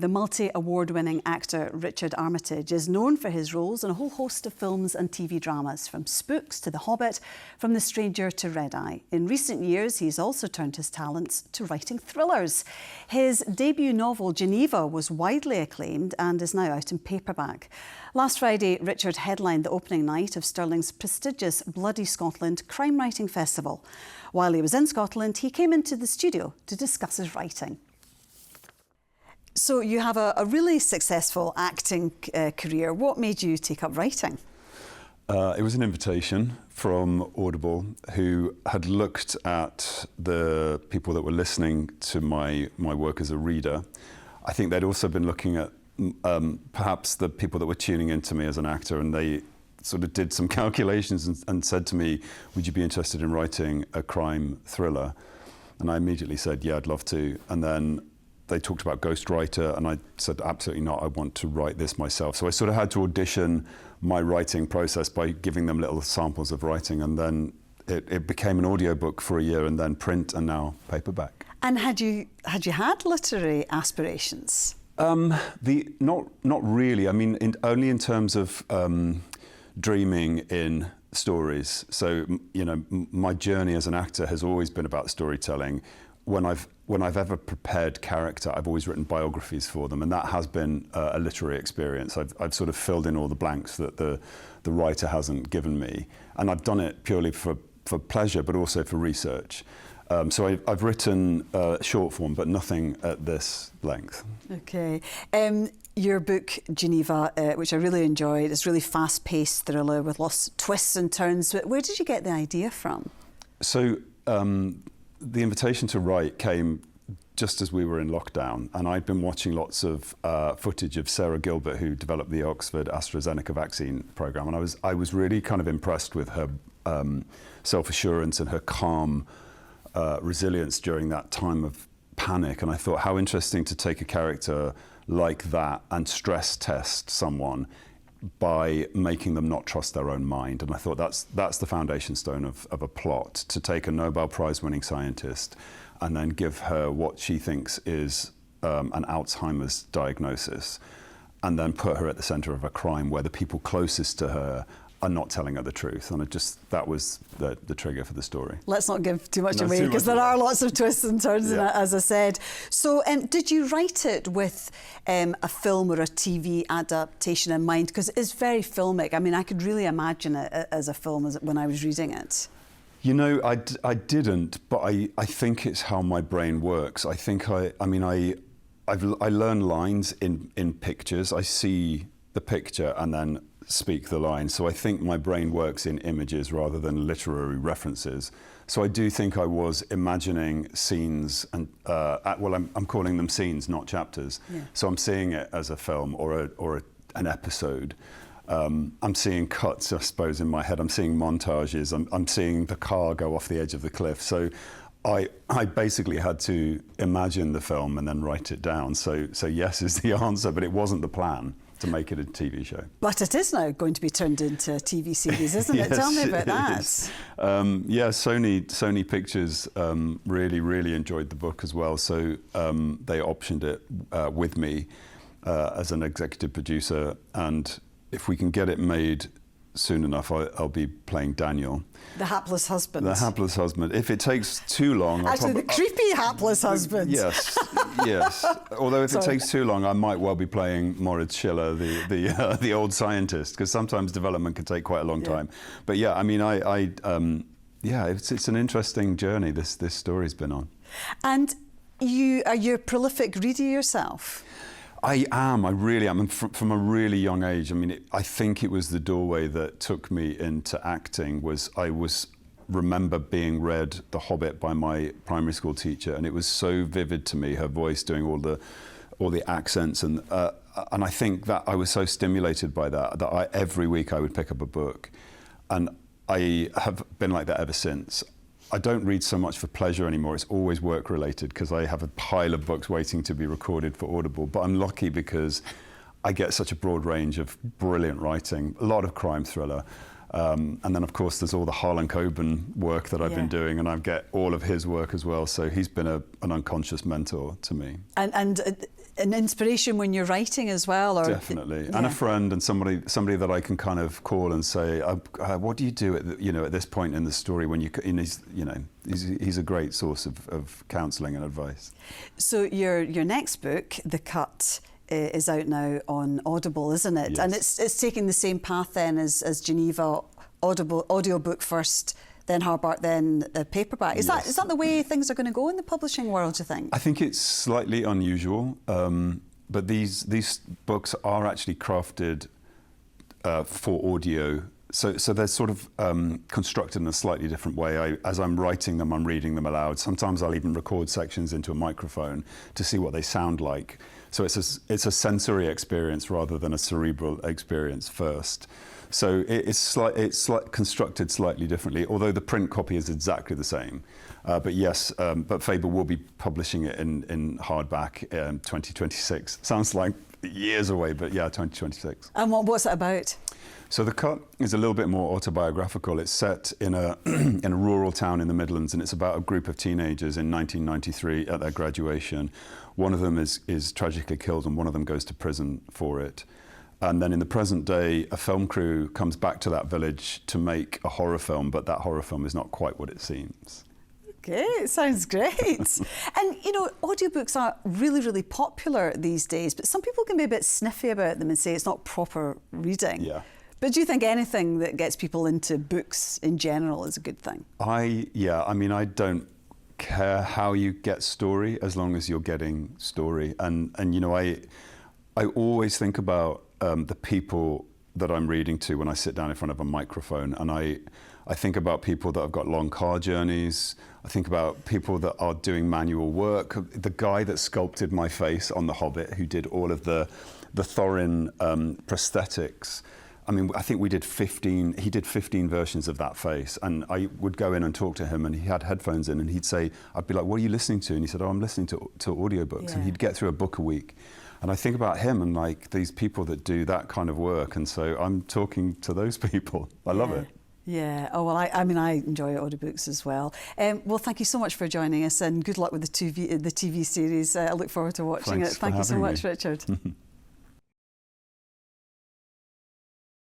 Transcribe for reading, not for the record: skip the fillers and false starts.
the multi-award-winning actor Richard Armitage is known for his roles in a whole host of films and TV dramas, from Spooks to The Hobbit, from The Stranger to Red Eye. In recent years, he's also turned his talents to writing thrillers. His debut novel, Geneva, was widely acclaimed and is now out in paperback. Last Friday, Richard headlined the opening night of Stirling's prestigious Bloody Scotland Crime Writing Festival. While he was in Scotland, he came into the studio to discuss his writing. So you have a really successful acting career. What made you take up writing? It was an invitation from Audible, who had looked at the people that were listening to my work as a reader. I think they'd also been looking at perhaps the people that were tuning into me as an actor, and they sort of did some calculations and said to me, would you be interested in writing a crime thriller? And I immediately said, yeah, I'd love to. And then they talked about ghostwriter, and I said, absolutely not, I want to write this myself. So I sort of had to audition my writing process by giving them little samples of writing, and then it became an audiobook for a year, and then print, and now paperback. And had you had literary aspirations? Not really. I mean, only in terms of dreaming in stories. So, you know, my journey as an actor has always been about storytelling. When I've ever prepared character, I've always written biographies for them, and that has been a literary experience. I've sort of filled in all the blanks that the writer hasn't given me, and I've done it purely for pleasure, but also for research. So I've written short form, but nothing at this length. Okay. Your book, Geneva, which I really enjoyed, is really fast-paced thriller with lots of twists and turns. Where did you get the idea from? So the invitation to write came just as we were in lockdown, and I'd been watching lots of footage of Sarah Gilbert, who developed the Oxford AstraZeneca vaccine program, and I was really kind of impressed with her self-assurance and her calm resilience during that time of panic. And I thought, how interesting to take a character like that and stress test someone by making them not trust their own mind. And I thought that's the foundation stone of a plot, to take a Nobel Prize winning scientist and then give her what she thinks is an Alzheimer's diagnosis, and then put her at the center of a crime where the people closest to her are not telling her the truth. And that was the trigger for the story. Let's not give too much away, because there are lots of twists and turns in it, as I said. So did you write it with a film or a TV adaptation in mind? Because it is very filmic. I mean, I could really imagine it as a film when I was reading it. You know, I didn't, but I think it's how my brain works. I think I learn lines in pictures. I see the picture and then speak the line. So I think my brain works in images rather than literary references. So I do think I was imagining scenes, and I'm calling them scenes, not chapters. Yeah. So I'm seeing it as a film or an episode. I'm seeing cuts, I suppose, in my head. I'm seeing montages. I'm seeing the car go off the edge of the cliff. So I basically had to imagine the film and then write it down. So yes is the answer, but it wasn't the plan to make it a TV show. But it is now going to be turned into a TV series, isn't it? Tell me about that. Yeah, Sony Pictures really enjoyed the book as well, so they optioned it with me as an executive producer, and if we can get it made soon enough, I'll be playing Daniel. The hapless husband. The hapless husband. If it takes too long... Actually, the creepy hapless husband. Yes, yes. Although if it takes too long, I might well be playing Moritz Schiller, the old scientist, because sometimes development can take quite a long time. But yeah, I mean, yeah, it's an interesting journey this story's been on. And are you a prolific reader yourself? I am, I really am, and from a really young age. I mean, I think it was the doorway that took me into acting. I remember being read The Hobbit by my primary school teacher, and it was so vivid to me, her voice doing all the accents, and I think that I was so stimulated by that every week I would pick up a book, and I have been like that ever since. I don't read so much for pleasure anymore. It's always work related, because I have a pile of books waiting to be recorded for Audible. But I'm lucky because I get such a broad range of brilliant writing, a lot of crime thriller, And then, of course, there's all the Harlan Coben work that I've been doing, and I get all of his work as well. So he's been an unconscious mentor to me. And an inspiration when you're writing as well? Or Definitely. And a friend, and somebody that I can kind of call and say, what do you do at this point in the story when he's a great source of counselling and advice. So your next book, The Cut, is out now on Audible, isn't it? Yes. And it's taking the same path then as Geneva, audiobook first, then hardback, then paperback. Is that the way things are going to go in the publishing world, do you think? I think it's slightly unusual, but these books are actually crafted for audio. So they're sort of constructed in a slightly different way. As I'm writing them, I'm reading them aloud. Sometimes I'll even record sections into a microphone to see what they sound like. So it's a sensory experience rather than a cerebral experience first. So it's constructed slightly differently, although the print copy is exactly the same. But yes, but Faber will be publishing it in hardback 2026. Sounds like years away, but yeah, 2026. And what's it about? So The Cut is a little bit more autobiographical. It's set in a rural town in the Midlands, and it's about a group of teenagers in 1993 at their graduation. One of them is tragically killed, and one of them goes to prison for it. And then in the present day, a film crew comes back to that village to make a horror film, but that horror film is not quite what it seems. Okay, it sounds great. And, audiobooks are really, really popular these days, but some people can be a bit sniffy about them and say it's not proper reading. Yeah. But do you think anything that gets people into books in general is a good thing? I don't care how you get story as long as you're getting story. And I always think about the people that I'm reading to when I sit down in front of a microphone, and I think about people that have got long car journeys. I think about people that are doing manual work. The guy that sculpted my face on The Hobbit, who did all of the Thorin prosthetics. I mean, I think he did 15 versions of that face, and I would go in and talk to him, and he had headphones in, and he'd say, I'd be like, what are you listening to? And he said, I'm listening to audiobooks. And he'd get through a book a week. And I think about him and like these people that do that kind of work, and so I'm talking to those people. I love it. Yeah. Oh, well, I enjoy audiobooks as well. Well, thank you so much for joining us, and good luck with the TV series. I look forward to watching it. Thank you so much, Richard.